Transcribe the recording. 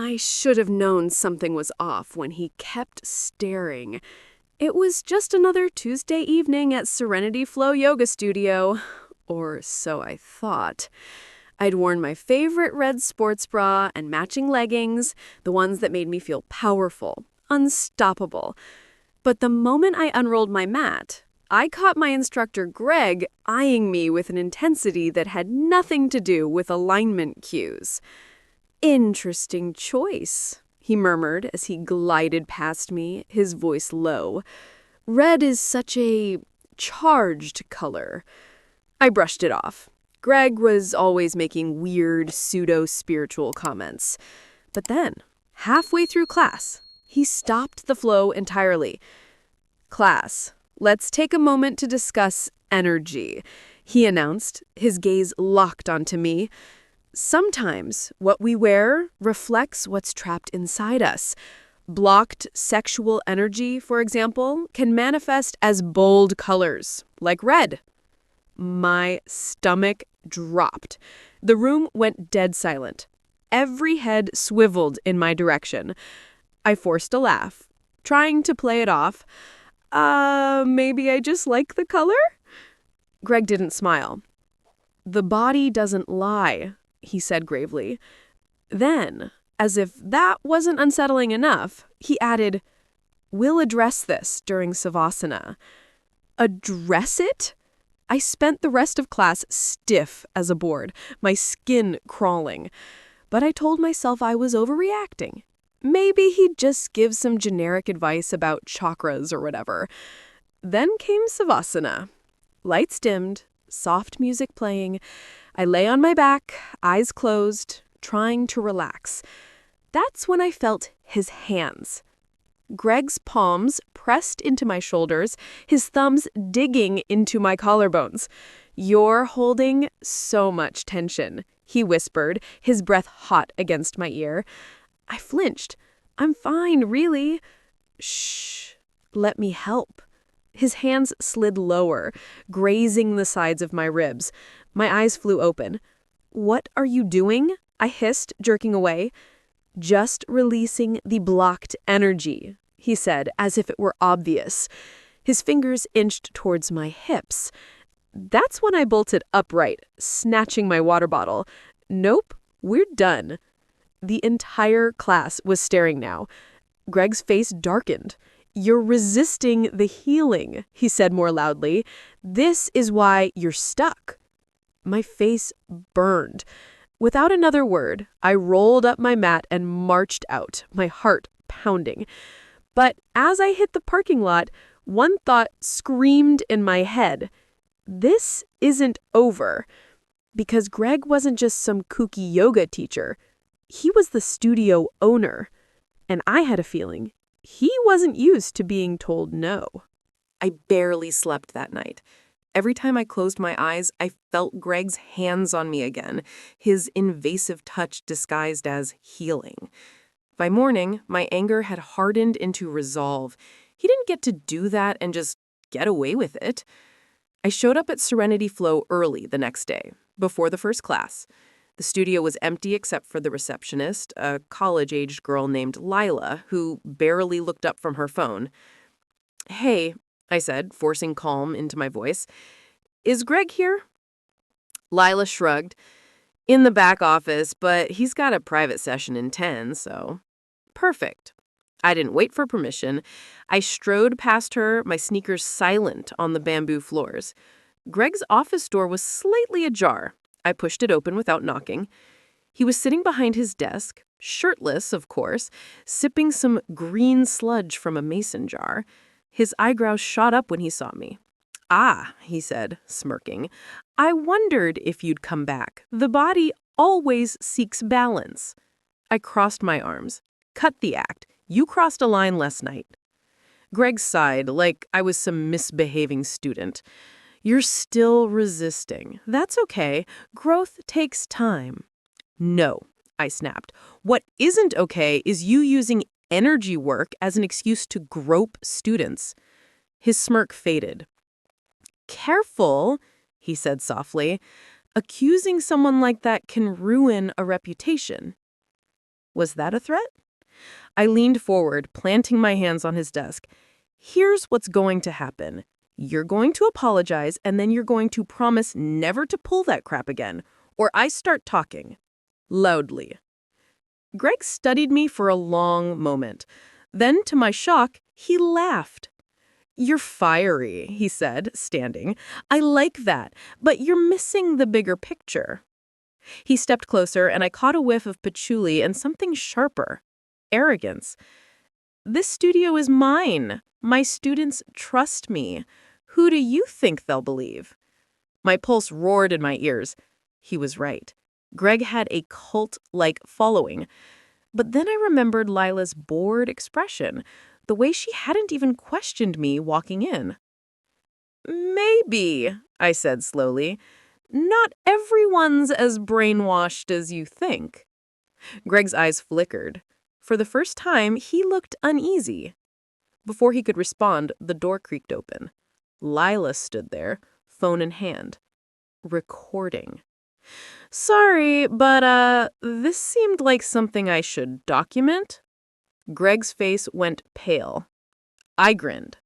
I should have known something was off when he kept staring. It was just another Tuesday evening at Serenity Flow Yoga Studio. Or so I thought. I'd worn my favorite red sports bra and matching leggings, the ones that made me feel powerful, unstoppable. But the moment I unrolled my mat, I caught my instructor Greg eyeing me with an intensity that had nothing to do with alignment cues. "Interesting choice," he murmured as he glided past me, his voice low. "Red is such a charged color." I brushed it off. Greg was always making weird, pseudo-spiritual comments. But then, halfway through class, he stopped the flow entirely. "Class, let's take a moment to discuss energy," he announced, his gaze locked onto me. "Sometimes what we wear reflects what's trapped inside us. Blocked sexual energy, for example, can manifest as bold colors, like red." My stomach dropped. The room went dead silent. Every head swiveled in my direction. I forced a laugh, trying to play it off. Maybe I just like the color?" Greg didn't smile. "The body doesn't lie," he said gravely. Then, as if that wasn't unsettling enough, he added, "We'll address this during Savasana." Address it? I spent the rest of class stiff as a board, my skin crawling. But I told myself I was overreacting. Maybe he'd just give some generic advice about chakras or whatever. Then came Savasana. Lights dimmed, soft music playing. I lay on my back, eyes closed, trying to relax. That's when I felt his hands. Greg's palms pressed into my shoulders, his thumbs digging into my collarbones. "You're holding so much tension," he whispered, his breath hot against my ear. I flinched. "I'm fine, really." "Shh, let me help." His hands slid lower, grazing the sides of my ribs. My eyes flew open. "What are you doing?" I hissed, jerking away. "Just releasing the blocked energy," he said, as if it were obvious. His fingers inched towards my hips. That's when I bolted upright, snatching my water bottle. "Nope, we're done." The entire class was staring now. Greg's face darkened. "You're resisting the healing," he said more loudly. "This is why you're stuck." My face burned. Without another word, I rolled up my mat and marched out, my heart pounding. But as I hit the parking lot, one thought screamed in my head. This isn't over. Because Greg wasn't just some kooky yoga teacher. He was the studio owner. And I had a feeling he wasn't used to being told no. I barely slept that night. Every time I closed my eyes, I felt Greg's hands on me again, his invasive touch disguised as healing. By morning, my anger had hardened into resolve. He didn't get to do that and just get away with it. I showed up at Serenity Flow early the next day, before the first class. The studio was empty except for the receptionist, a college-aged girl named Lila, who barely looked up from her phone. "Hey," I said, forcing calm into my voice. "Is Greg here?" Lila shrugged. "In the back office, but he's got a private session in 10, so..." "Perfect." I didn't wait for permission. I strode past her, my sneakers silent on the bamboo floors. Greg's office door was slightly ajar. I pushed it open without knocking. He was sitting behind his desk, shirtless, of course, sipping some green sludge from a mason jar. His eyebrows shot up when he saw me. "Ah," he said, smirking. "I wondered if you'd come back. The body always seeks balance." I crossed my arms. "Cut the act. You crossed a line last night." Greg sighed like I was some misbehaving student. "You're still resisting. That's okay. Growth takes time." "No," I snapped. "What isn't okay is you using energy work as an excuse to grope students." His smirk faded. "Careful," he said softly. "Accusing someone like that can ruin a reputation." Was that a threat? I leaned forward, planting my hands on his desk. Here's what's going to happen. You're going to apologize, and then you're going to promise never to pull that crap again, or I start talking. Loudly. Greg studied me for a long moment. Then, to my shock, he laughed. You're fiery, he said, standing. I like that, but you're missing the bigger picture. He stepped closer, and I caught a whiff of patchouli and something sharper. Arrogance. This studio is mine. My students trust me. Who do you think they'll believe? My pulse roared in my ears. He was right. Greg had a cult-like following. But then I remembered Lila's bored expression, the way she hadn't even questioned me walking in. Maybe, I said slowly. Not everyone's as brainwashed as you think. Greg's eyes flickered. For the first time, he looked uneasy. Before he could respond, the door creaked open. Lila stood there, phone in hand. Recording. Sorry, but this seemed like something I should document. Greg's face went pale. I grinned.